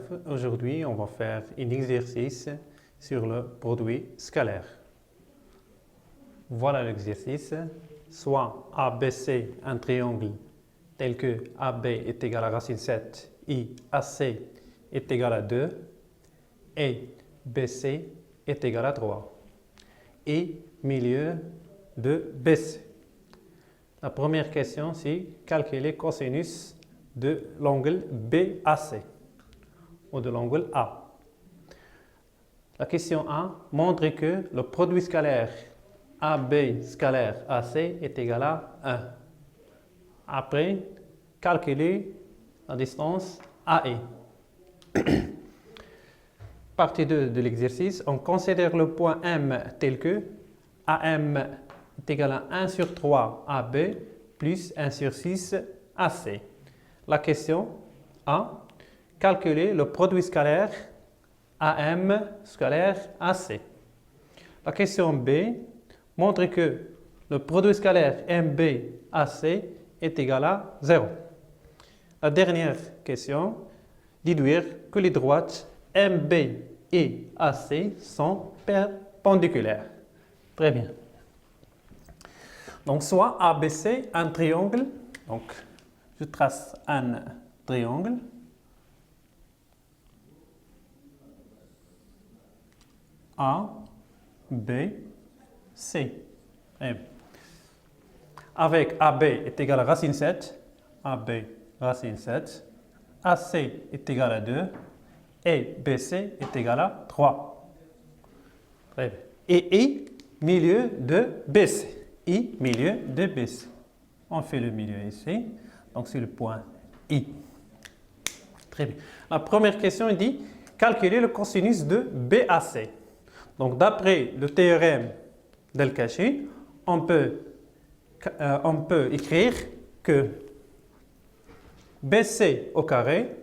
élèves, aujourd'hui on va faire un exercice sur le produit scalaire. Voilà l'exercice. Soit ABC, un triangle tel que AB est égal à racine 7, IAC est égal à 2 et BC est égal à 3. Et milieu de BC. La première question, c'est calculer cosinus de l'angle BAC ou de l'angle A. La question A montre que le produit scalaire AB scalaire AC est égal à 1. Après, calculer la distance AE. Partie 2 de l'exercice, on considère le point M tel que AM est égal à 1 sur 3 AB plus 1 sur 6 AC. La question A, calculer le produit scalaire AM scalaire AC. La question B montre que le produit scalaire MB-AC est égal à 0. La dernière question, déduire que les droites MB et AC sont perpendiculaires. Très bien. Donc, soit ABC, un triangle. Donc, je trace un triangle. A, B, C. Avec AB est égal à racine 7. AB, racine 7. AC est égal à 2. Et BC est égal à 3. Très bien. Et I, milieu de BC. I, milieu de BC. On fait le milieu ici. Donc, c'est le point I. Très bien. La première question dit calculer le cosinus de BAC. Donc, d'après le théorème d'El-Kachi, on peut écrire que BC au carré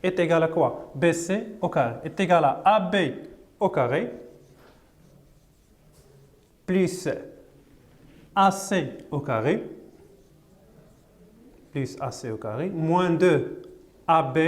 est égal à quoi? BC au carré est égal à AB au carré plus AC au carré moins 2 AB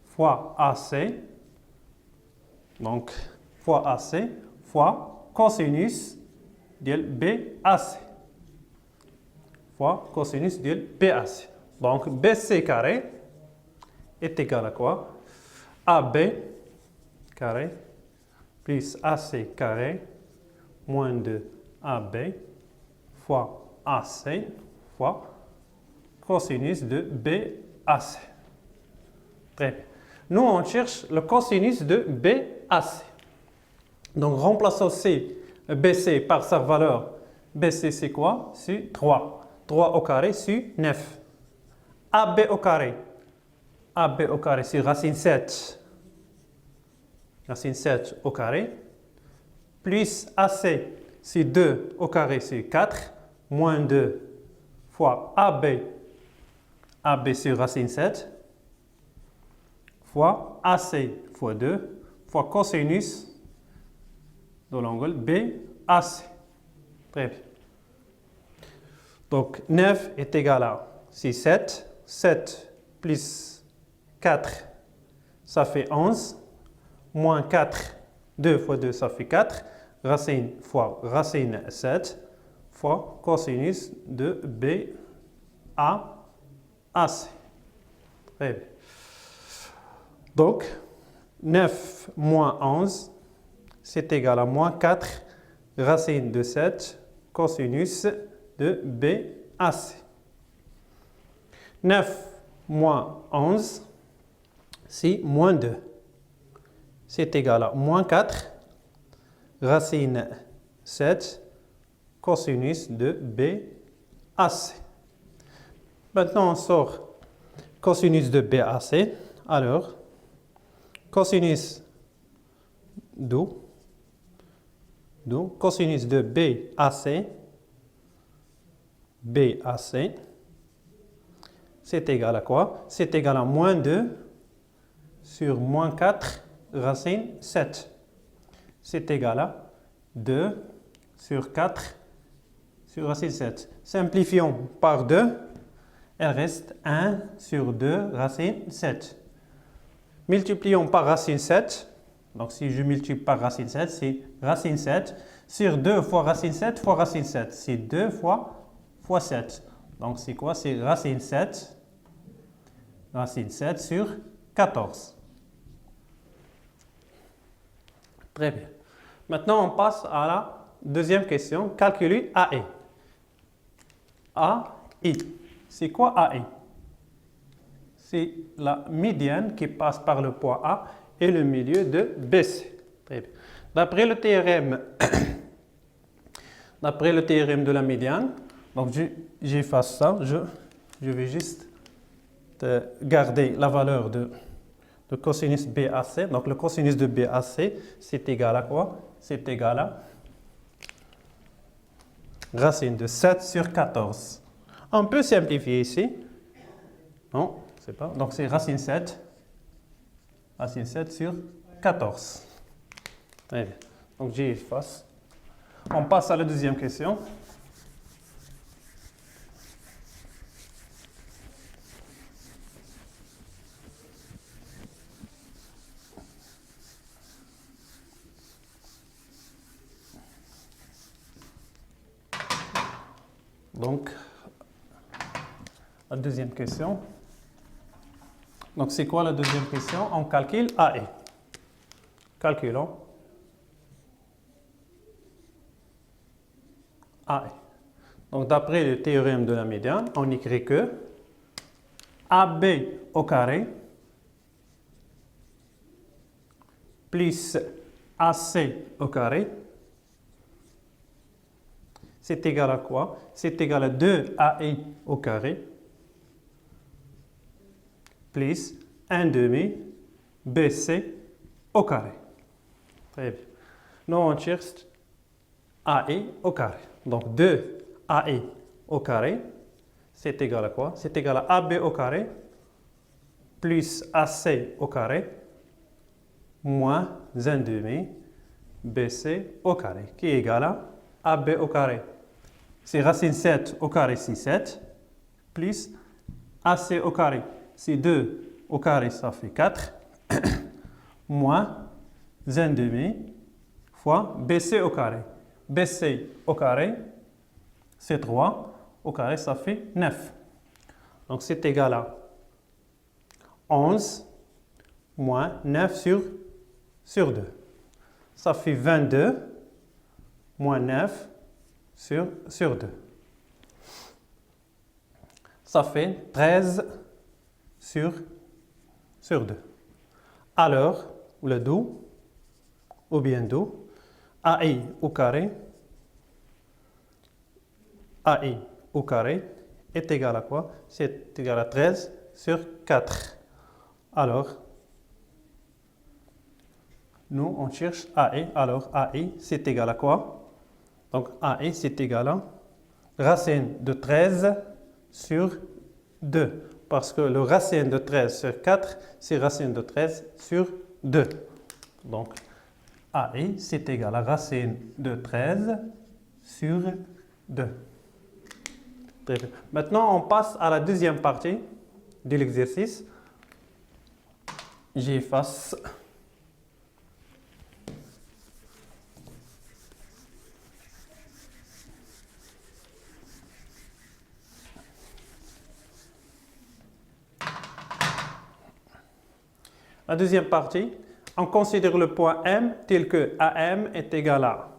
fois AC, donc fois AC fois cosinus de BAC. Fois cosinus de BAC. Donc BC carré est égal à quoi? AB carré plus AC carré moins 2 AB fois AC fois cosinus de BAC. Très bien. Nous, on cherche le cosinus de BAC. Donc, remplaçons BC par sa valeur. BC, c'est quoi? C'est 3. 3 au carré, c'est 9. AB au carré. AB au carré, c'est racine 7. Racine 7 au carré. Plus AC, c'est 2 au carré, c'est 4. Moins 2 fois AB. AB, c'est racine 7. Fois AC fois 2 fois cosinus de l'angle BAC. Très bien. Donc 9 est égal à 7. 7 plus 4, ça fait 11. Moins 4, 2 fois 2, ça fait 4. Racine fois racine 7 fois cosinus de BAC. Très bien. Donc, 9 moins 11, c'est égal à moins 4 racine de 7 cosinus de BAC. 9 moins 11, c'est moins 2. C'est égal à moins 4 racine 7 cosinus de BAC. Maintenant, on sort cosinus de BAC. Alors, cosinus d'où cosinus de BAC, c'est égal à quoi? C'est égal à moins 2 sur moins 4 racine 7. C'est égal à 2 sur 4 sur racine 7. Simplifions par 2 il reste 1 sur 2 racine 7. Multiplions par racine 7. Donc si je multiplie par racine 7, c'est racine 7 sur 2 fois racine 7 fois racine 7. C'est 2 fois 7. Donc c'est quoi? C'est racine 7 sur 14. Très bien. Maintenant, on passe à la deuxième question. Calculer AI. AI. C'est quoi AI? C'est la médiane qui passe par le point A et le milieu de BC. Très bien. D'après le théorème de la médiane, donc j'efface ça, je vais juste garder la valeur de cosinus BAC. Donc le cosinus de BAC, c'est égal à quoi? C'est égal à racine de 7 sur 14. On peut simplifier ici. Non, c'est pas. Donc c'est racine 7 sur 14. Très bien. Donc j'efface. On passe à la deuxième question. Donc, la deuxième question. Donc, c'est quoi la deuxième question? On calcule AI. Calculons AI. Donc, d'après le théorème de la médiane, on écrit que AB au carré plus AC au carré, c'est égal à quoi? C'est égal à 2AI au carré plus 1 demi BC au carré. Très bien. Nous, on cherche AI au carré. Donc 2AI au carré, c'est égal à quoi? C'est égal à AB au carré plus AC au carré moins 1 demi BC au carré, qui est égal à AB au carré. C'est racine 7 au carré, c'est 7, plus AC au carré, c'est 2 au carré, ça fait 4, moins 1 demi fois BC au carré. BC au carré, c'est 3, au carré, ça fait 9. Donc c'est égal à 11 moins 9 sur 2. Ça fait 22 moins 9 sur 2. Ça fait 13 sur 2. Alors, le do, ou bien do, AI au carré est égal à quoi? C'est égal à 13 sur 4. Alors, nous, on cherche AI. Alors, AI, c'est égal à quoi? Donc, AI, c'est égal à racine de 13 sur 2. Parce que le racine de 13 sur 4, c'est racine de 13 sur 2. Donc, AI, c'est égal à racine de 13 sur 2. Très bien. Maintenant, on passe à la deuxième partie de l'exercice. J'efface. La deuxième partie, on considère le point M tel que AM est égal à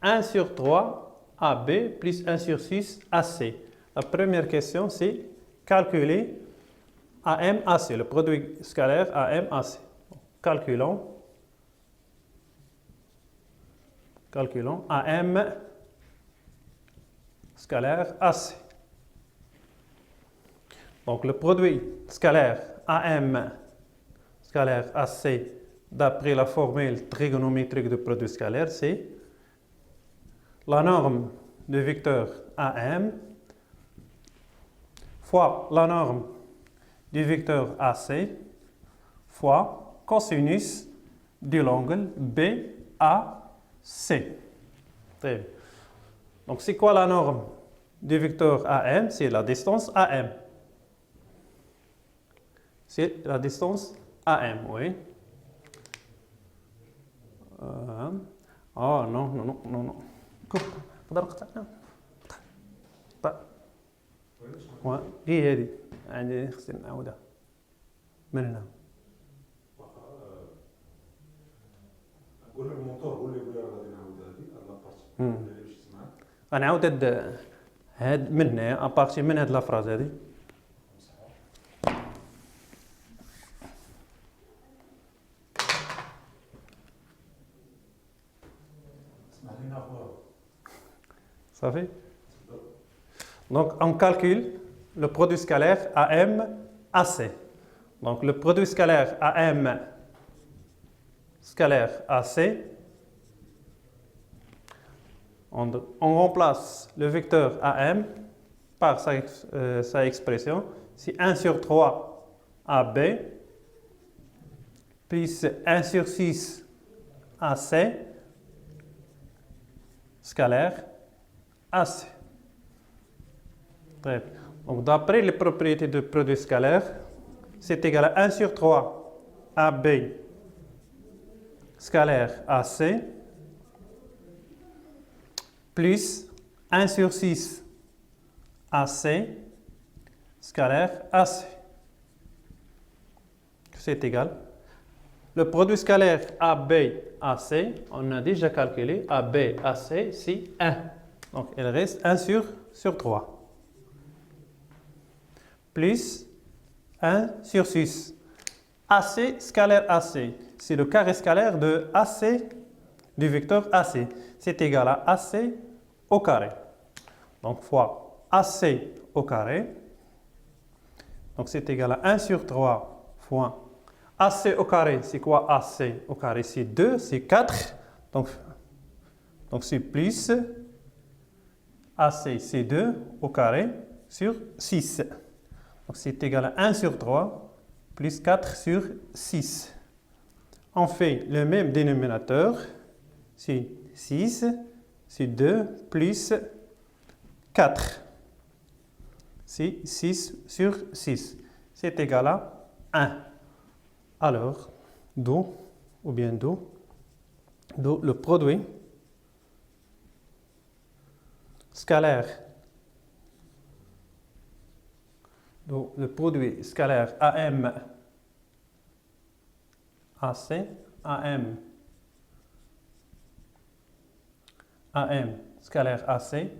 1 sur 3 AB plus 1 sur 6 AC. La première question, c'est calculer AM-AC, le produit scalaire AM-AC. Calculons AM scalaire AC. Donc le produit scalaire AM scalaire AC, d'après la formule trigonométrique de produit scalaire, c'est la norme de vecteur AM fois la norme du vecteur AC fois cosinus de l'angle BAC. Très bien. Donc, c'est quoi la norme du vecteur AM? C'est la distance AM. C'est la distance AM, oui. Oh non, non, non, non, non. نقدر نقطع قطع هي هذه عندي خصني نعاودها من هنا قول الموتور هو اللي غادي نعاود هذه لابارتي اللي مشيت معاك غنعاود هاد من هنايا ابارتي من هاد لافراز هذه اسمح لينا اخويا صافي. Donc on calcule le produit scalaire AM AC. Donc le produit scalaire AM scalaire AC, on remplace le vecteur AM par sa expression. C'est 1 sur 3 AB plus 1 sur 6 AC scalaire AC. Très bien. Donc, d'après les propriétés du produit scalaire, c'est égal à 1 sur 3 AB scalaire AC plus 1 sur 6 AC scalaire AC. C'est égal. Le produit scalaire AB-AC, on a déjà calculé, AB-AC, c'est 1. Donc, il reste 1 sur 3. Plus 1 sur 6. AC scalaire AC, c'est le carré scalaire de AC, du vecteur AC. C'est égal à AC au carré. Donc, fois AC au carré. Donc, c'est égal à 1 sur 3 fois AC au carré, c'est quoi AC au carré? C'est 2, c'est 4. Donc c'est plus AC, c'est 2 au carré sur 6. Donc c'est égal à 1 sur 3 plus 4 sur 6. On fait le même dénominateur. C'est 6, c'est 2 plus 4. C'est 6 sur 6. C'est égal à 1. Alors, d'où le produit scalaire, le produit scalaire AM AC, AM scalaire AC est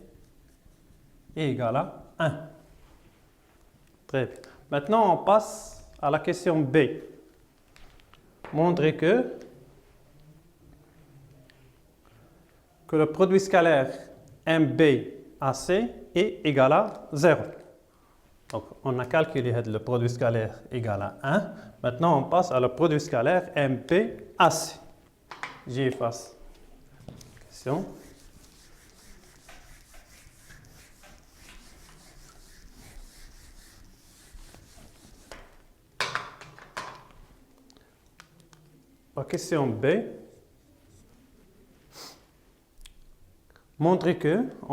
égal à 1. Très bien. Maintenant, on passe à la question B. Montrer que le produit scalaire MBAC est égal à 0. Donc, on a calculé le produit scalaire égal à 1. Maintenant, on passe à le produit scalaire MPAC. J'efface la question. La question B. On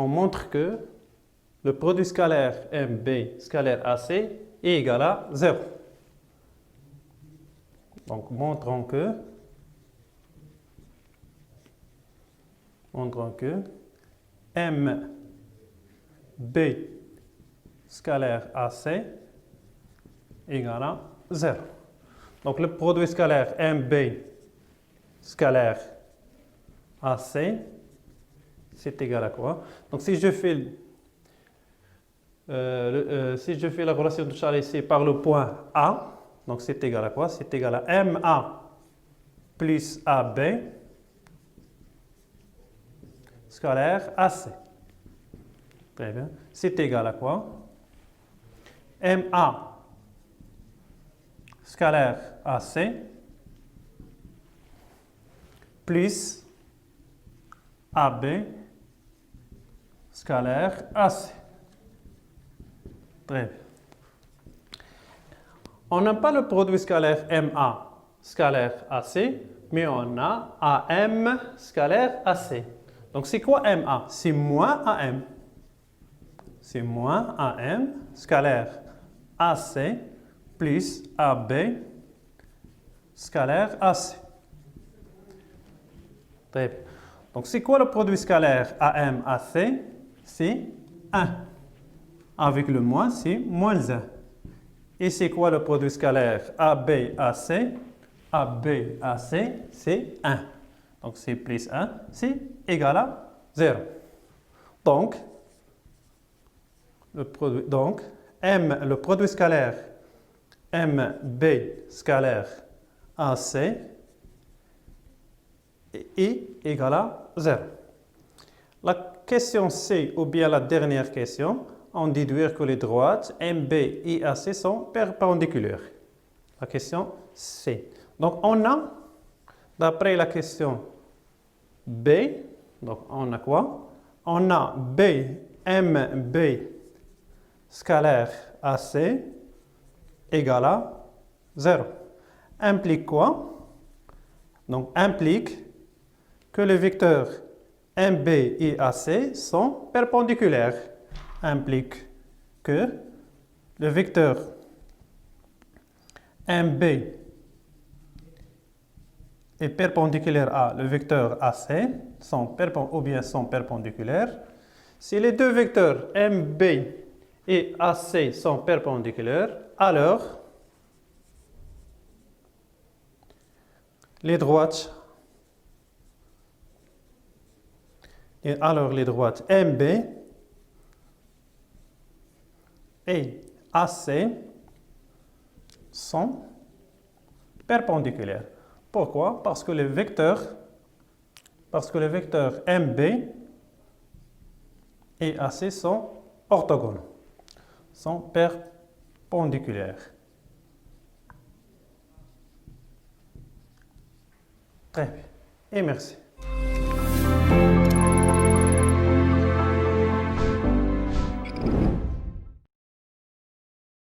montre que le produit scalaire MB scalaire AC est égal à 0. Donc, montrons que MB scalaire AC est égal à 0. Donc, le produit scalaire MB scalaire AC, c'est égal à quoi? Donc, si je fais la relation de Charles ici par le point A, donc c'est égal à quoi? C'est égal à MA plus AB scalaire AC. Très bien. C'est égal à quoi? MA scalaire AC plus AB scalaire AC. Très bien. On n'a pas le produit scalaire MA scalaire AC, mais on a AM scalaire AC. Donc c'est quoi MA? C'est moins AM. C'est moins AM scalaire AC plus AB scalaire AC. Très bien. Donc, c'est quoi le produit scalaire AM, AC? C'est 1. Avec le moins, c'est moins 1. Et c'est quoi le produit scalaire AB, AC? AB, AC, c'est 1. Donc, c'est plus 1, c'est égal à 0. Donc, le produit scalaire MB scalaire AC est égal à 0. La question C, ou bien la dernière question, on déduit que les droites MB et AC sont perpendiculaires. La question C. Donc, on a, d'après la question B, donc on a quoi? On a B, MB scalaire AC égale à 0. Implique quoi? Donc, implique que les vecteurs MB et AC sont perpendiculaires. Implique que le vecteur MB est perpendiculaire à le vecteur AC, sont perpendiculaires. Si les deux vecteurs MB et AC sont perpendiculaires, alors les droites MB et AC sont perpendiculaires. Pourquoi? Parce que les vecteurs MB et AC sont orthogonaux, sont perpendiculaires. Très bien. Et merci.